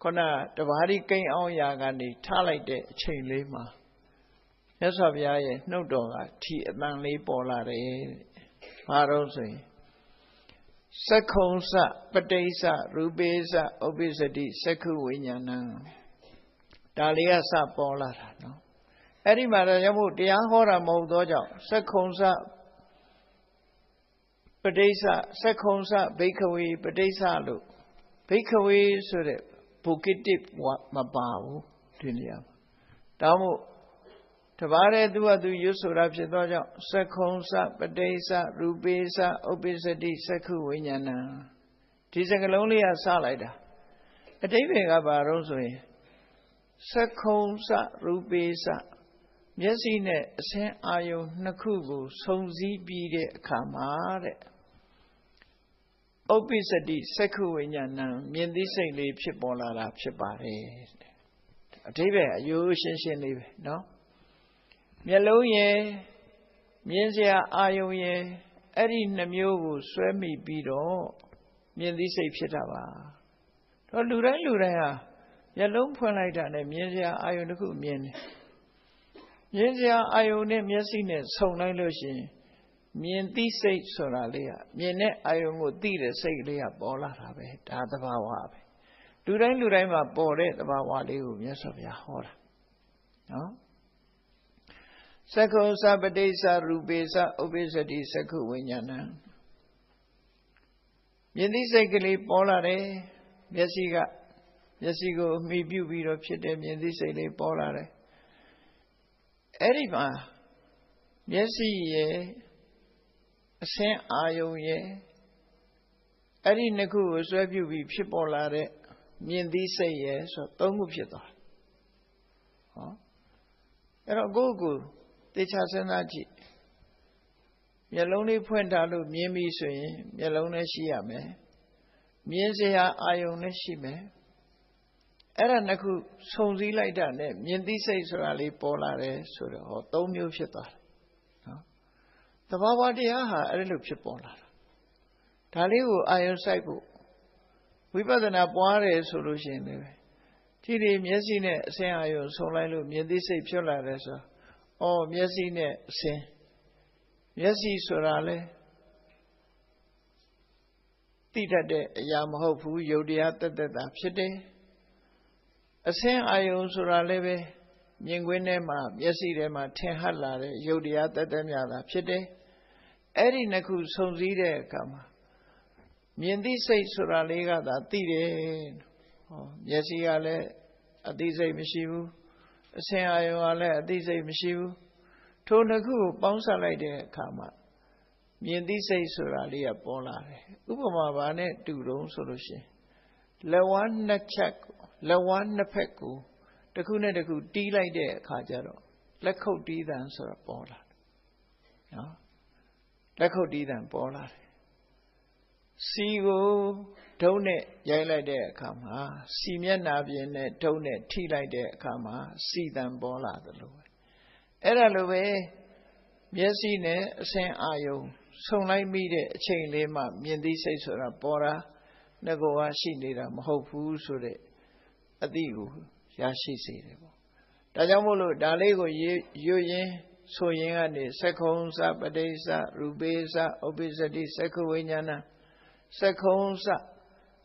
ခုနတဘာရီကိန်းအောင်ရာကနေထားလိုက်တဲ့အချိန်လေးမှာမြတ်စွာဘုရားရဲ့နှုတ်တော်ကထီအတန်လေးပေါ်လာတယ်။ဘာလို့ဆိုရင်သက္ခုံစပတိစ္ဆရူပေစဥပ္ပစ္စတိသက္ခုဝိညာဏံဒါလေးကစပေါ်လာတာနော်။အဲ့ဒီမှာတော့ရမို့တရားဟောတာမဟုတ်သောကြောင့်သက္ခုံစပတိစ္ဆသက္ခုံစဘိက္ခဝေပတိစ္ဆလို့ဘိက္ခဝေဆိုတဲ့ဘုကိတ္တိမပါဘူးဒီနေရာမှာဒါမို့တပါးတဲ့သူကသူရွတ်ဆိုတာဖြစ်သောကြောင့်သက္ခုံစပတိစ္ဆရူပေစဥပ္ပစ္စတိသက္ခုဝိညာဏံဒီစကားလုံးလေးကစလိုက်တာအတိပ္ပယ်ကဘာလို့ဆိုရင်သက္ခုံစရူပေစမျက်စိနဲ့အစင်းအာယုံနှစ်ခုကိုစုံစည်းပြီးတဲ့အခါမှာတဲ့ဥပ္ပစ္စတိသက္ခုဝိညာဏံမြင်သိစိတ်လေးဖြစ်ပေါ်လာတာဖြစ်ပါတယ်အတိပ္ပယ်အယိုးရှင်းရှင်းလေးပဲနော်မျက်လုံးရဲ့မြင်စရာအာယုံရဲ့အဲ့ဒီနှမျိုးကိုဆွဲမိပြီးတော့မြင်သိစိတ်ဖြစ်တာပါတော့လူတိုင်းဟာမျက်လုံးဖွင့်လိုက်တာနဲ့မြင်စရာအာယုံတစ်ခုမြင်တယ်မြင်စရာအာယုံနဲ့မျက်စိနဲ့ဆုံလိုက်လို့ရှိရင်မြင်သိစိတ်ဆိုတာလေးကမြင်တဲ့အာယုံကိုသိတဲ့စိတ်လေးကပေါ်လာတာပဲဒါသဘာဝပဲလူတိုင်းမှာပေါ်တဲ့သဘာဝလေးကိုမြတ်စွာဘုရားဟောတာနော်သက္ခုံစပတိစ္ဆရူပေစဥပ္ပစ္စတိသက္ခုဝိညာဏံမြင်သိစိတ်ကလေးပေါ်လာတယ်မျက်စိကိုအမိပြုပြီးတော့ဖြစ်တဲ့မြင်သိစိတ်လေးပေါ်လာတယ်အဲ့ဒီမှာမျက်စိရဲ့အစင်းအာယုံရဲ့အဲ့ဒီနှစ်ခုကိုဆွဲပြုပြီးဖြစ်ပေါ်လာတဲ့မြင်သိစိတ်ရဲ့ဆိုသုံးခုဖြစ်သွားတယ်ဟောအဲ့တော့ကိုယ်တေချာစဉ်းစားကြည့်မျက်လုံးလေးဖွင့်ထားလို့မြင်ပြီဆိုရင်မျက်လုံးနဲ့ရှိရမယ်မြင်စရာအာယုံနဲ့ရှိမယ်အဲ့ဒါနှစ်ခုစုံစည်းလိုက်တာနဲ့မြင်သိစိတ်ဆိုတာလေးပေါ်လာတယ်ဆိုတော့ဟောသုံးမျိုးဖြစ်သွားတယ်နော်သဘာဝတရားဟာအဲ့လိုဖြစ်ပေါ်လာတာဒါလေးကိုအာယုံစိုက်ဖို့ဝိပဿနာပွားတယ်ဆိုလို့ရှိရင်လည်းဒီမျက်စိနဲ့အစင်းအာယုံဆုံလိုက်လို့မြင်သိစိတ်ဖြစ်လာတယ်ဆိုတော့မျက်စိနဲ့အစင်းမျက်စိဆိုတာလဲသိတတ်တဲ့အရာမဟုတ်ဘူးယုတ်တရားတက်တာဖြစ်တယ်အစင်းအာယုံဆိုတာလည်းပဲမြင်ကွင်းထဲမှာမျက်စိထဲမှာထင်ဟပ်လာတဲ့ယုတ်တရားတက်များတာဖြစ်တယ်အဲ့ဒီနှစ်ခုစုံစည်းတဲ့အခါမှာမြင်သိစိတ်ဆိုတာလေးကသာသိတယ်မျက်စိကလည်းအသိစိတ်မရှိဘူးအစင်းအာယုံကလည်းအသိစိတ်မရှိဘူးထိုနှစ်ခုကိုပေါင်းစပ်လိုက်တဲ့အခါမှာမြင်သိစိတ်ဆိုတာလေးကပေါ်လာတယ်ဥပမာဘာနဲ့တူတုံးဆိုလို့ရှိရင်လက်ဝါးနှစ်ချက်လက်ဝါးနှစ်ဖက်ကိုတစ်ခုနဲ့တစ်ခုတီးလိုက်တဲ့အခါကျတော့လက်ခုပ်တီးတံဆိုတာပေါ်လာတယ်နော်လက်ခုပ်တီးတံပေါ်လာတယ်စီကိုဒုံးနဲ့ရိုက်လိုက်တဲ့အခါမှာစီမျက်နှာပြင်နဲ့ဒုံးနဲ့ထိလိုက်တဲ့အခါမှာစီတံပေါ်လာတယ်လို့ပဲအဲ့ဒါလိုပဲမျက်စိနဲ့အစင်းအာယုံဆုံလိုက်မိတဲ့အချိန်လေးမှမြင်သိစိတ်ဆိုတာပေါ်တာငကောကရှိနေတာမဟုတ်ဘူးဆိုတဲ့အသိကိုရရှိစေတယ်ပေါ့ဒါကြောင့်မို့လို့ဒါလေးကိုရွတ်ရင်းဆိုရင်းကနေသက္ခုံစပတိစ္ဆရူပေစဥပ္ပစ္စတိသက္ခုဝိညာဏသက္ခုံစ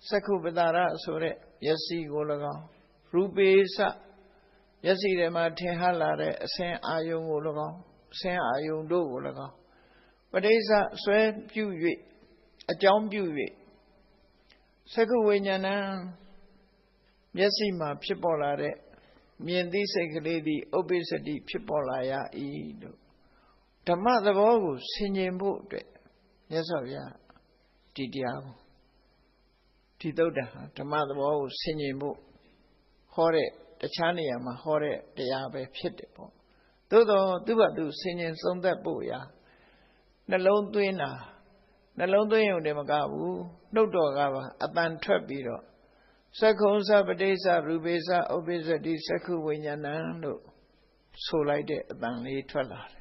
သက္ခုပတာရဆိုတဲ့မျက်စိကို၎င်းရူပေစမျက်စိထဲမှာထင်ဟပ်လာတဲ့အစင်းအာယုံကို၎င်းအစင်းအာယုံတို့ကို၎င်းပဋိစ္စဆွဲပြု၍အကြောင်းပြု၍သက္ခုဝိညာဏမျက်စိမှာဖြစ်ပေါ်လာတဲ့မြင်သိစိတ်ကလေးသည်ဥပ္ပစ္စတိဖြစ်ပေါ်လာရ၏လို့ဓမ္မသဘောကိုဆင်ခြင်ဖို့အတွက်မြတ်စွာဘုရားဒီတရားကိုဒီသုတ်တံဟာဓမ္မသဘောကိုဆင်ခြင်ဖို့ဟောတဲ့တခြားနေရာမှာဟောတဲ့တရားပဲဖြစ်တယ်ပေါ့သို့တော့သူ့ဘာသူဆင်ခြင်သုံးသပ်ဖို့ရာနှလုံးသွင်းတာနှလုံးသွင်းရုံတည်းမကဘူးနှုတ်တော်ကပါအတန်ထွက်ပြီးတော့သက္ခုံစပတိစ္ဆရူပေစဥပ္ပစ္စတိသက္ခုဝိညာဏံလို့ဆိုလိုက်တဲ့အတန်လေးထွက်လာတယ်